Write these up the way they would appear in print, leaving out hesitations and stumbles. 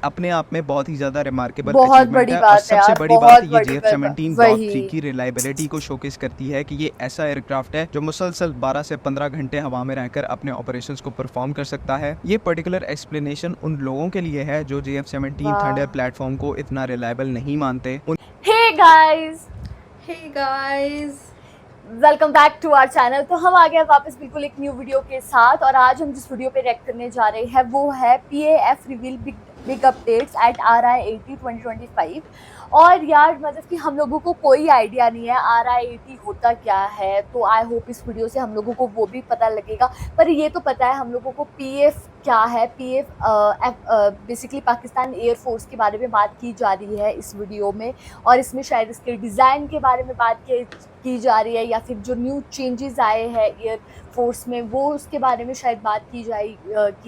अपने आप में बहुत ही ज़्यादा रिमार्केबल बहुत अचीवमेंट बड़ी है। और बात है सबसे यार, बड़ी बात बहुत ये बड़ी बात। JF-17 ब्लॉक 3 वही। की रिलायबिलिटी को शोकेस करती है कि ये ऐसा एयरक्राफ्ट है जो मुसलसल 12 से 15 घंटे हवा में रहकर अपने ऑपरेशंस को परफॉर्म कर सकता है। ये पर्टिकुलर एक्सप्लेनेशन उन लोगों के लिए है जो JF-17 थंडर वाह। प्लेटफॉर्म को इतना रिलायबल नहीं मानते। Hey guys, hey guys, welcome back to our channel. तो हम आ गए वापस बिल्कुल एक न्यू वीडियो के साथ, और आज हम जिस वीडियो पे रिएक्ट करने जा रहे हैं वो है PAF reveal big updates at RI-80 2025। और यार मतलब कि हम लोगों को कोई आइडिया नहीं है RI-80 होता क्या है, तो आई होप इस वीडियो से हम लोगों को वो भी पता लगेगा। पर ये तो पता है हम लोगों को PF क्या है। PF बेसिकली पाकिस्तान एयरफोर्स के बारे में बात की जा रही है इस वीडियो में, और इसमें शायद इसके डिज़ाइन के बारे में बात की जा रही है, या फिर जो न्यू चेंजेस आए हैं एयर फोर्स में वो उसके बारे में शायद बात की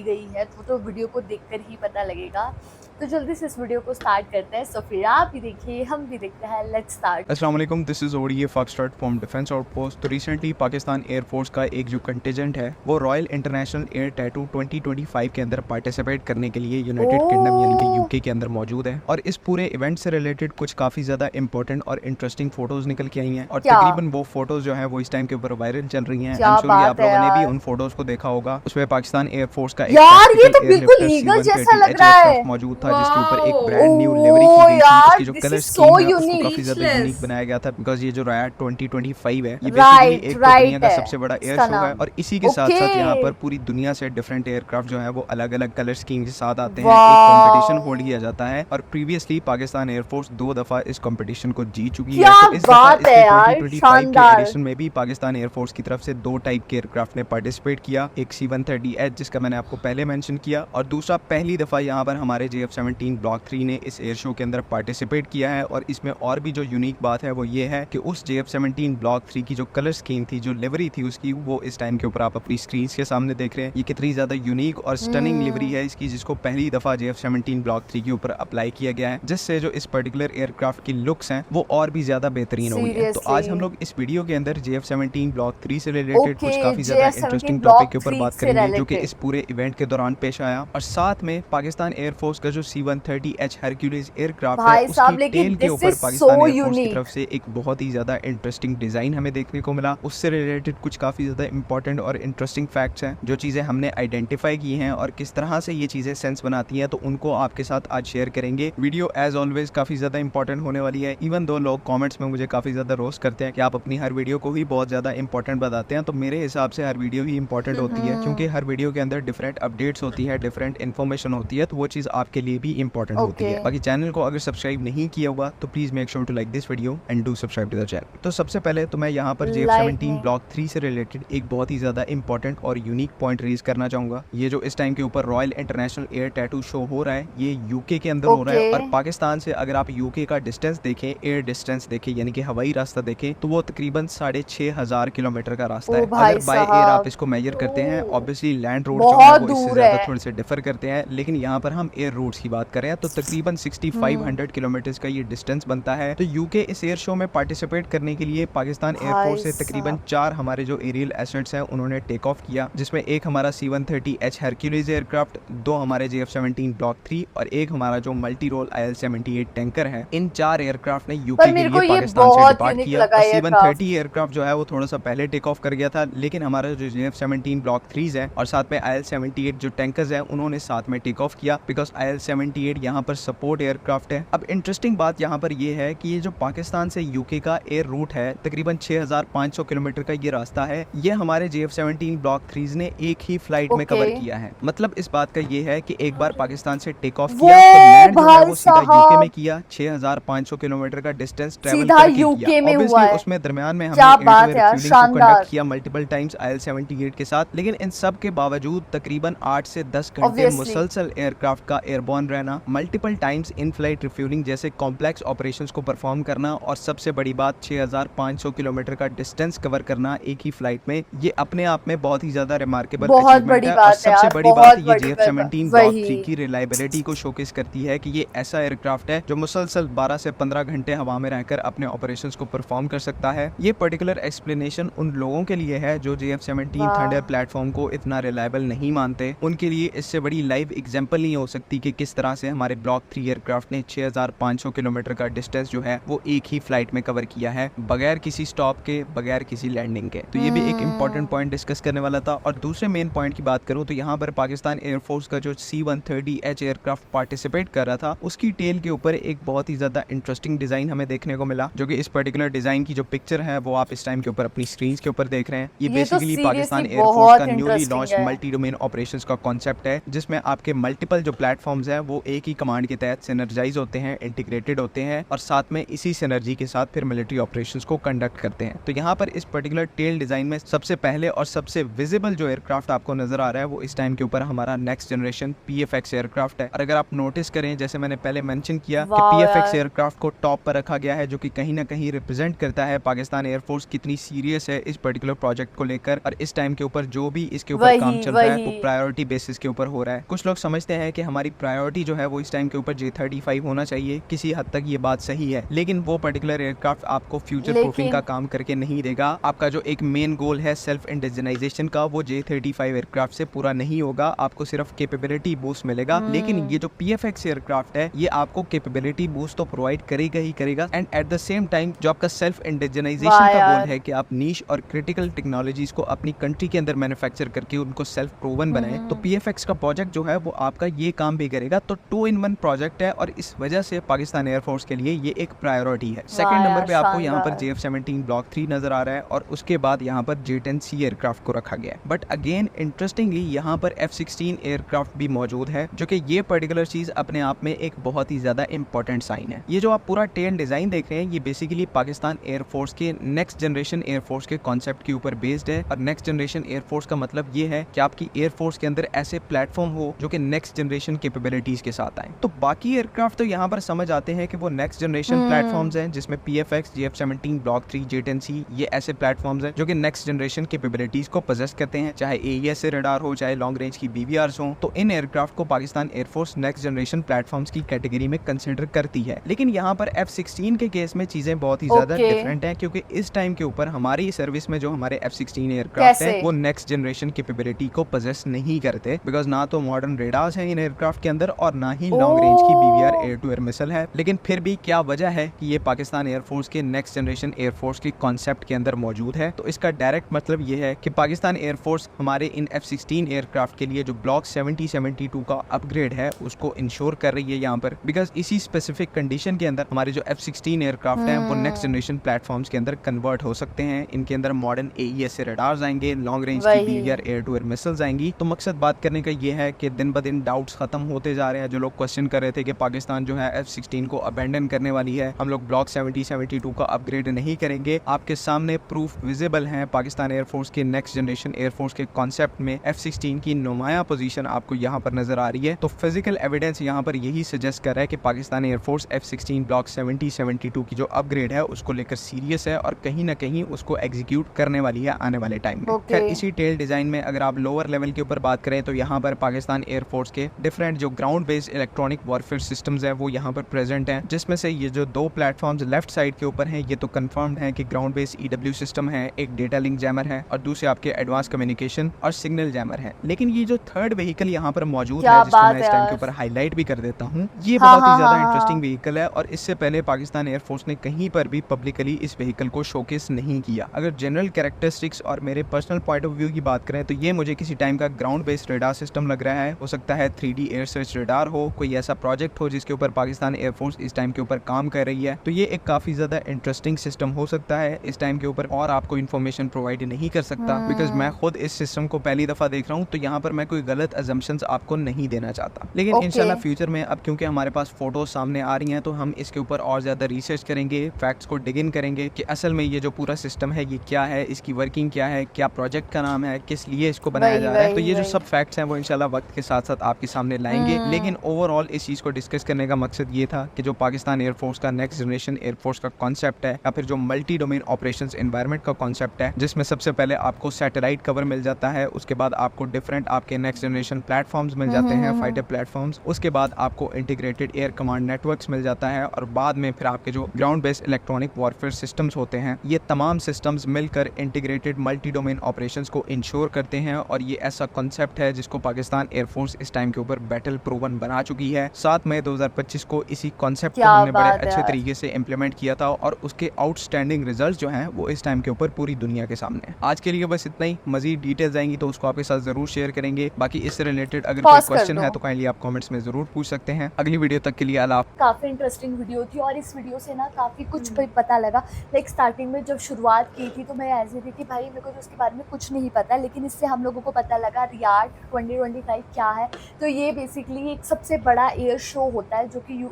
गई है। तो वीडियो को देखकर ही पता लगेगा। तो जल्दी से इस वीडियो को स्टार्ट करते हैं। सो फिर आप भी देखिए, हम भी देखते हैं। Let's start. अस्सलाम वालेकुम, this is ODA foxtrot from defence outpost. तो रिसेंटली पाकिस्तान एयरफोर्स का एक जो कंटिजेंट है वो रॉयल इंटरनेशनल एयर टैटू 2025 के अंदर पार्टिसिपेट करने के लिए यूनाइटेड किंगडम यानी कि यूके के अंदर मौजूद है। और इस पूरे इवेंट से रिलेटेड कुछ काफी ज्यादा इंपॉर्टेंट और इंटरेस्टिंग फोटोज निकल के आई हैं, और तकरीबन वो फोटोज जो है वो इस टाइम के ऊपर वायरल चल रही हैं। आप लोगों ने भी उन फोटोज को देखा होगा। उसमें पाकिस्तान एयरफोर्स का यार ये तो बिल्कुल ईगल जैसा लग रहा है। मौजूद था, जिसके ऊपर एक Wow. ब्रांड न्यू लिवरी की गई थी। इसकी जो कलर स्कीम है उसको काफी ज्यादा Speechless. यूनिक बनाया गया था, बिकॉज ये जो रायट 2025 है ये Right, बेसिकली एक तो right दुनिया का है सबसे बड़ा एयर इसका शो है, नाम। और इसी के साथ साथ Okay. यहाँ पर पूरी दुनिया से डिफरेंट एयरक्राफ्ट जो है वो अलग अलग कलर स्कीम के साथ आते हैं। Wow. एक कंपटीशन होल्ड किया जाता है, और प्रीवियसली पाकिस्तान एयरफोर्स 2 दफा इस कंपटीशन को जीत चुकी है। क्या तो इस दफा बात है यार, 2025 के शानदार। एडिशन में भी पाकिस्तान एयरफोर्स की तरफ से 2 टाइप के एयरक्राफ्ट ने पार्टिसिपेट किया। एक C-130H जिसका मैंने आपको पहले मेंशन किया, और दूसरा पहली दफा यहाँ पर हमारे JF-17 ब्लॉक 3 ने इस एयर शो के अंदर पार्टिसिपेट किया है। और इसमें और भी जो यूनिक बात है वो ये है कि उस JF-17 ब्लॉक 3 की जो कलर स्कीम थी, जो लिवरी थी उसकी, वो इस टाइम के ऊपर आप अपनी स्क्रीन के सामने देख रहे हैं। ये कितनी ज्यादा यूनिक और स्टनिंग लिवरी है इसकी, जिसको पहली दफा JF-17 ब्लॉक 3 के ऊपर अप्लाई किया गया है, जिससे जो इस पर्टिकुलर एयरक्राफ्ट की लुक्स हैं वो और भी ज्यादा बेहतरीन हो गई है। तो आज हम लोग इस वीडियो के अंदर JF-17 ब्लॉक 3 से रिलेटेड कुछ काफी ज्यादा इंटरेस्टिंग टॉपिक के ऊपर बात करेंगे जो कि इस पूरे इवेंट के दौरान पेश आया। और साथ में पाकिस्तान एयरफोर्स का जो C-130H हरक्यूलिस एयरक्राफ्ट है उसकी टेल के ऊपर पाकिस्तान एयरफोर्स की तरफ से एक बहुत ही ज्यादा इंटरेस्टिंग डिजाइन हमें देखने को मिला। उससे रिलेटेड कुछ काफी ज्यादा इंपॉर्टेंट और इंटरेस्टिंग फैक्ट्स हैं, जो चीजें हमने आइडेंटिफाई की हैं और किस तरह से ये चीजें सेंस बनाती हैं, तो उनको आपके साथ आज शेयर करेंगे। वीडियो एज ऑलवेज काफी ज्यादा इंपॉर्टेंट होने वाली है। इवन दो लोग कॉमेंट्स में मुझे काफी ज्यादा रोस्ट करते हैं कि आप अपनी हर वीडियो को ही बहुत ज्यादा इंपॉर्टेंट बताते हैं, तो मेरे हिसाब से हर वीडियो ही इंपॉर्टेंट होती है, क्योंकि हर वीडियो के अंदर डिफरेंट अपडेट्स होती है, डिफरेंट इन्फॉर्मेशन होती है, तो वो चीज आपके लिए भी इंपॉर्टेंट होती है। बाकी चैनल को अगर सब्सक्राइब नहीं किया हुआ तो please make sure to like this video and do subscribe to the channel. तो सबसे पहले तो मैं यहाँ पर JF-17 ब्लॉक 3 से रिलेटेड एक बहुत ही ज्यादा इंपॉर्टेंट और यूनिक पॉइंट रेज करना चाहूंगा। ये जो इस टाइम के ऊपर royal international air tattoo show हो रहा है ये यूके के अंदर हो रहा है, और पाकिस्तान से अगर आप यूके का डिस्टेंस देखें, एयर डिस्टेंस देखें यानी कि हवाई रास्ता देखें, तो वो तकरीबन 6500 किलोमीटर का रास्ता है। अगर बाय एयर आप इसको मेजर करते हैं, ऑब्वियसली लैंड रोड जो है वो इससे ज्यादा थोड़े से डिफर करते हैं, लेकिन यहाँ पर हम एयर रूट्स की बात करें तो तकरीबन 6500 किलोमीटर का ये डिस्टेंस बनता है। तो यूके इस एयर शो में पार्टिसिपेट करने के लिए पाकिस्तान एयरफोर्स से तकरीबन 4 हमारे जो एरियल एसेट्स हैं उन्होंने टेक ऑफ किया, जिसमें एक हमारा C-130H हरक्यूलिस एयरक्राफ्ट, 2 हमारे JF-17 ब्लॉक 3 और एक हमारा जो मल्टी रोल IL-78 टैंकर है। इन 4 एयरक्राफ्ट ने यूके के लिए पाकिस्तान से डिपार्ट किया। C-130 एयरक्राफ्ट जो है वो थोड़ा सा पहले टेक ऑफ कर गया था, लेकिन हमारा जो JF-17 ब्लॉक 3 है और साथ में IL-78 जो टैंकर्स है उन्होंने साथ में टेक ऑफ किया, बिकॉज IL-78 यहाँ पर सपोर्ट एयरक्राफ्ट है। अब इंटरेस्टिंग बात यहाँ पर ये है कि ये जो पाकिस्तान से यूके का एयर रूट है तकरीबन 6500 किलोमीटर का ये रास्ता है, ये हमारे JF-17 ब्लॉक 3 ने एक ही फ्लाइट में कवर किया है। मतलब इस बात का ये है कि एक बार पाकिस्तान से टेक ऑफ किया तो लैंड जो है वो सीधा यूके में किया, 6500 किलोमीटर का डिस्टेंस ट्रैवल करके किया। ऑब्वियसली उसमें दरमियान में हमने एयर टू एयर रिफ्यूलिंग को कंडक्ट किया मल्टीपल टाइम्स IL-78 के साथ, लेकिन इन सब के बावजूद तकरीबन 8 से 10 घंटे मुसलसल एयरक्राफ्ट का एयरबॉर्न रहना, multiple times in flight refuelling जैसे कॉम्प्लेक्स ऑपरेशंस को परफॉर्म करना, और सबसे बड़ी बात 6500 किलोमीटर का डिस्टेंस कवर करना एक ही फ्लाइट में, ये अपने आप में बहुत ही ज्यादा रिमार्केबल अचीवमेंट है। और सबसे बड़ी बात ये JF-17 ब्लॉक 3 की रिलायबिलिटी को शोकेस करती है कि ये ऐसा एयरक्राफ्ट है जो मुसलसल 12 से 15 घंटे हवा में रहकर अपने ऑपरेशंस को परफॉर्म कर सकता है। ये पर्टिकुलर एक्सप्लेनेशन उन लोगों के लिए है जो JF-17 थंडर प्लेटफॉर्म को इतना रिलायबल नहीं मानते, उनके लिए इससे बड़ी लाइव एग्जांपल नहीं हो सकती कि किस किस तरह से हमारे ब्लॉक 3 एयरक्राफ्ट ने 6500 किलोमीटर का डिस्टेंस जो है वो एक ही फ्लाइट में कवर किया है, बगैर किसी स्टॉप के, बगैर किसी लैंडिंग के। तो ये भी एक इंपॉर्टेंट पॉइंट डिस्कस करने वाला था। और दूसरे मेन पॉइंट की बात करूं तो यहाँ पर पाकिस्तान एयरफोर्स का जो C-130H एयरक्राफ्ट पार्टिसिपेट कर रहा था, उसकी टेल के ऊपर एक बहुत ही ज्यादा इंटरेस्टिंग डिजाइन हमें देखने को मिला, जो कि इस पर्टिकुलर डिजाइन की जो पिक्चर है वो आप इस टाइम के ऊपर अपनी स्क्रीन के ऊपर देख रहे हैं। ये बेसिकली पाकिस्तान एयरफोर्स का newly launch multi domain operations का कॉन्सेप्ट है, जिसमें आपके मल्टीपल जो प्लेटफॉर्म्स हैं वो एक ही कमांड के तहत सिनर्जाइज होते हैं, इंटीग्रेटेड होते हैं और साथ में इसी सिनर्जी के साथ फिर मिलिट्री ऑपरेशंस को कंडक्ट करते हैं। तो यहाँ पर इस पर्टिकुलर टेल डिजाइन में सबसे पहले और सबसे विजिबल जो एयरक्राफ्ट आपको नजर आ रहा है वो इस टाइम के ऊपर हमारा नेक्स्ट जनरेशन PFX एयरक्राफ्ट है। और अगर आप नोटिस करें, जैसे मैंने पहले मेंशन किया कि PFX एयरक्राफ्ट को टॉप पर रखा गया है, जो कि कहीं ना कहीं रिप्रेजेंट करता है पाकिस्तान एयरफोर्स कितनी सीरियस है इस पर्टिकुलर प्रोजेक्ट को लेकर। और इस टाइम के ऊपर जो भी इसके ऊपर काम चल रहा है वो प्रायोरिटी बेसिस के ऊपर हो रहा है। कुछ लोग समझते हैं कि हमारी प्रायोरिटी जो है वो इस टाइम के ऊपर J-35 होना चाहिए, किसी हद तक ये बात सही है, लेकिन वो पर्टिकुलर एयरक्राफ्ट आपको फ्यूचर प्रूफिंग का काम करके नहीं देगा। आपका जो एक मेन गोल है सेल्फ इंडिजिनाइजेशन का, वो J-35 एयरक्राफ्ट से पूरा नहीं होगा। आपको सिर्फ कैपेबिलिटी बूस्ट मिलेगा, लेकिन ये जो PFX एयरक्राफ्ट है ये आपको कैपेबिलिटी बूस्ट तो प्रोवाइड करेगा ही करेगा, and at the same time जो आपका सेल्फ इंडिजिनाइजेशन का गोल है कि आप नीश और क्रिटिकल टेक्नोलॉजीज को अपनी कंट्री के अंदर मैन्युफैक्चर करके उनको सेल्फ प्रूवन बनाए, तो PFX का प्रोजेक्ट जो है वो आपका ये काम भी करेगा। तो 2-in-1 प्रोजेक्ट है और इस वजह से पाकिस्तान एयरफोर्स के लिए ये एक प्रायोरिटी है। सेकंड नंबर पे आपको यहाँ पर JF-17 ब्लॉक 3 नजर आ रहा है और उसके बाद यहाँ पर J-10C एयरक्राफ्ट को रखा गया है। बट अगेन इंटरेस्टिंगली यहाँ पर F-16 एयरक्राफ्ट भी मौजूद है, जो कि ये पर्टिकुलर चीज अपने आप में एक बहुत ही ज्यादा इंपॉर्टेंट साइन है। ये जो आप पूरा टेल डिजाइन देख रहे हैं ये बेसिकली पाकिस्तान एयरफोर्स के नेक्स्ट जनरेशन एयरफोर्स के कॉन्सेप्ट के ऊपर बेस्ड है। और नेक्स्ट जनरेशन एयरफोर्स का मतलब ये है कि आपकी एयरफोर्स के अंदर ऐसे प्लेटफॉर्म हो जो कि नेक्स्ट जनरेशन कैपेबिलिटीज के साथ आए। तो बाकी एयरक्राफ्ट तो यहाँ पर समझ आते हैं कि वो नेक्स्ट जनरेशन प्लेटफॉर्म्स हैं, जिसमें PFX, JF-17 ब्लॉक 3, J-10C ये ऐसे प्लेटफॉर्म्स हैं जो कि नेक्स्ट जनरेशन कैपेबिलिटीज को पोजेस करते हैं, चाहे AES से रडार हो, चाहे लॉन्ग रेंज की BVRs हो। तो इन एयरक्राफ्ट को Pakistan air force next generation platforms की कैटेगरी में कंसिडर करती है। लेकिन यहाँ पर F-16 के केस में चीजें बहुत ही ज्यादा डिफरेंट है, क्योंकि इस टाइम के ऊपर हमारी सर्विस में जो हमारे F-16 एयरक्राफ्ट है वो नेक्स्ट जनरेशन कैपेबिलिटी को पोजेस नहीं करते, बिकॉज ना तो मॉडर्न रेडार्स हैं इन एयरक्राफ्ट के अंदर और ना ही लॉन्ग रेंज की BVR air to air missile है। लेकिन फिर भी क्या वजह है कि ये पाकिस्तान एयरफोर्स के नेक्स्ट जनरेशन एयरफोर्स के कॉन्सेप्ट के अंदर मौजूद है? तो इसका डायरेक्ट मतलब ये है कि पाकिस्तान एयरफोर्स हमारे इन F-16 एयरक्राफ्ट के लिए जो ब्लॉक 70-72 का अपग्रेड है उसको इंश्योर कर रही है यहाँ पर, बिकॉज इसी स्पेसिफिक कंडीशन के अंदर हमारे जो F-16 एयरक्राफ्ट हैं वो नेक्स्ट जनरेशन प्लेटफॉर्म्स के अंदर कन्वर्ट हो सकते हैं। इनके अंदर मॉडर्न AES से रडार्स आएंगे, लॉन्ग रेंज की BVR air to air missiles आएंगी। तो मकसद बात करने का ये है कि दिन ब दिन डाउट्स खत्म होते जा रहे हैं। जो लोग क्वेश्चन कर रहे थे कि पाकिस्तान जो है F-16 को अबेंडन करने वाली है, हम लोग ब्लॉक 70-72 का अपग्रेड नहीं करेंगे, आपके सामने प्रूफ विजिबल है। पाकिस्तान एयरफोर्स के नेक्स्ट जनरेशन एयरफोर्स के कॉन्सेप्ट में F-16 की नुमाया पोजीशन आपको यहाँ पर नजर आ रही है। तो फिजिकल एविडेंस यहाँ पर यही सजेस्ट कर रहा है कि पाकिस्तान एयरफोर्स F-16 ब्लॉक 70-72 की जो अपग्रेड है उसको लेकर सीरियस है और कहीं ना कहीं उसको एग्जीक्यूट करने वाली है आने वाले टाइम में। खैर इसी टेल डिजाइन में अगर आप लोअर लेवल के ऊपर बात करें तो यहाँ पर पाकिस्तान एयरफोर्स के डिफरेंट जो ground based electronic warfare systems है वो यहाँ पर प्रेजेंट हैं, जिसमें से ये जो दो प्लेटफॉर्म्स लेफ्ट साइड के ऊपर हैं ये तो कंफर्म्ड है कि ग्राउंड बेस्ड EW सिस्टम है, एक डेटा लिंक जैमर है और दूसरे आपके एडवांस कम्युनिकेशन और सिग्नल जैमर है। लेकिन ये जो थर्ड व्हीकल यहाँ पर मौजूद है जिसको मैं इस टाइम के ऊपर हाईलाइट भी कर देता हूँ, ये बहुत ही ज्यादा इंटरेस्टिंग व्हीकल है और इससे पहले पाकिस्तान एयरफोर्स ने कहीं पर भी पब्लिकली इस व्हीकल को शोकेस नहीं किया। अगर जनरल कैरेक्टरिस्टिक्स और मेरे पर्सनल पॉइंट ऑफ व्यू की बात करें तो ये मुझे किसी टाइम का ग्राउंड बेस्ड रेडार सिस्टम लग रहा है। हो सकता है 3D एयर सर्च रेडार हो, कोई ऐसा प्रोजेक्ट हो जिसके ऊपर पाकिस्तान एयरफोर्स इस टाइम के ऊपर काम कर रही है। तो ये एक काफी ज्यादा इंटरेस्टिंग सिस्टम हो सकता है इस टाइम के ऊपर और आपको इन्फॉर्मेशन प्रोवाइड नहीं कर सकता, बिकॉज मैं खुद इस सिस्टम को पहली दफा देख रहा हूँ। तो यहाँ पर मैं कोई गलत अजम्पशंस आपको नहीं देना चाहता, लेकिन इंशाल्लाह फ्यूचर में अब क्योंकि हमारे पास फोटोज सामने आ रही हैं तो हम इसके ऊपर और ज्यादा रिसर्च करेंगे, फैक्ट्स को डिग इन करेंगे कि असल में ये जो पूरा सिस्टम है ये क्या है, इसकी वर्किंग क्या है, क्या प्रोजेक्ट का नाम है, किस लिए इसको बनाया जा रहा है। तो ये जो सब फैक्ट्स हैं वो इंशाल्लाह वक्त के साथ साथ आपके सामने लाएंगे। लेकिन ओवरऑल इस चीज को डिस्कस करने का मकसद ये था कि जो पाकिस्तान एयरफोर्स का नेक्स्ट जनरेशन एयरफोर्स का कॉन्सेप्ट है या फिर जो मल्टी डोमेन ऑपरेशंस एनवायरनमेंट का कॉन्सेप्ट है, जिसमें सबसे पहले आपको सैटेलाइट कवर मिल जाता है, उसके बाद आपको डिफरेंट आपके नेक्स्ट जनरेशन प्लेटफॉर्म्स मिल जाते हैं, फाइटर प्लेटफॉर्म्स, उसके बाद आपको इंटीग्रेटेड एयर कमांड नेटवर्क्स मिल जाता है और बाद में फिर आपके जो ground based electronic warfare systems होते हैं, ये तमाम सिस्टम्स मिलकर इंटीग्रेटेड मल्टी डोमेन ऑपरेशंस को इंश्योर करते हैं। और ये ऐसा कॉन्सेप्ट है जिसको पाकिस्तान एयरफोर्स इस टाइम के ऊपर बैटल प्रूफ 1 बना चुकी है। 7 मई 2025 को इसी कॉन्सेप्ट को क्या हमने बड़े बात है अच्छे यार। तरीके से इम्प्लीमेंट किया था और उसके आउटस्टैंडिंग रिजल्ट जो हैं वो इस टाइम के ऊपर पूरी दुनिया के सामने हैं। आज के लिए बस इतना ही। मजीद डिटेल्स आएंगी तो उसको आपके साथ जरूर शेयर करेंगे। बाकी इससे रिलेटेड अगर कोई Pause कर क्वेश्चन दो। है तो काइंडली आप कमेंट्स में जरूर पूछ सकते हैं। अगली वीडियो तक के लिए अल्लाह हाफ़िज़। काफ़ी इंटरेस्टिंग वीडियो थी और इस वीडियो से ना काफ़ी कुछ भी पता लगा। लाइक स्टार्टिंग में जब शुरुआत की थी तो मैं ऐसी थी कि भाई मेरे को तो उसके बारे में कुछ नहीं पता, लेकिन इससे हम लोगों को पता लगा रियाड 2025 क्या है। तो ये बेसिकली एक सबसे बड़ा एयर शो होता है जो कि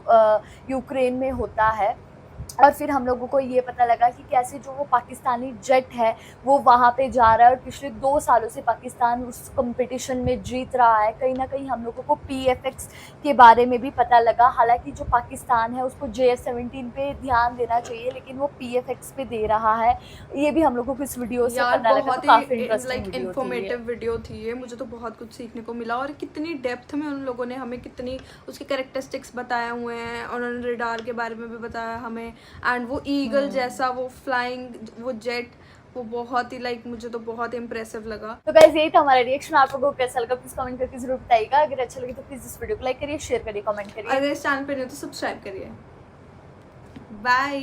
यूक्रेन में होता है। और फिर हम लोगों को ये पता लगा कि कैसे जो वो पाकिस्तानी जेट है वो वहाँ पे जा रहा है और पिछले 2 सालों से पाकिस्तान उस कंपटीशन में जीत रहा है। कहीं ना कहीं हम लोगों को PFX के बारे में भी पता लगा। हालांकि जो पाकिस्तान है उसको JF-17 पे ध्यान देना चाहिए, लेकिन वो PFX पे दे रहा है। ये भी हम लोगों को इस वीडियो से यार पता लगा। बहुत तो काफ़ी ही इंटरेस्टिंग लाइक वीडियो थी ये। इन्फॉर्मेटिव वीडियो थी ये। मुझे तो बहुत कुछ सीखने को मिला और कितनी डेप्थ में उन लोगों ने हमें कितनी उसके कैरेक्टरिस्टिक्स बताए हुए हैं और उन्होंने रडार के बारे में भी बताया हमें। एंड वो ईगल जैसा वो फ्लाइंग वो जेट वो बहुत ही लाइक मुझे तो बहुत इम्प्रेसिव लगा। तो गाइस यही था हमारा रिएक्शन। आप लोगों को कैसा लगा प्लीज कमेंट करके जरूर बताइएगा। अगर अच्छा लगे तो प्लीज इस वीडियो को लाइक करिए, शेयर करिए, कमेंट करिए। अगर इस चैनल पे नहीं हो तो सब्सक्राइब करिए। Bye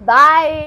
bye.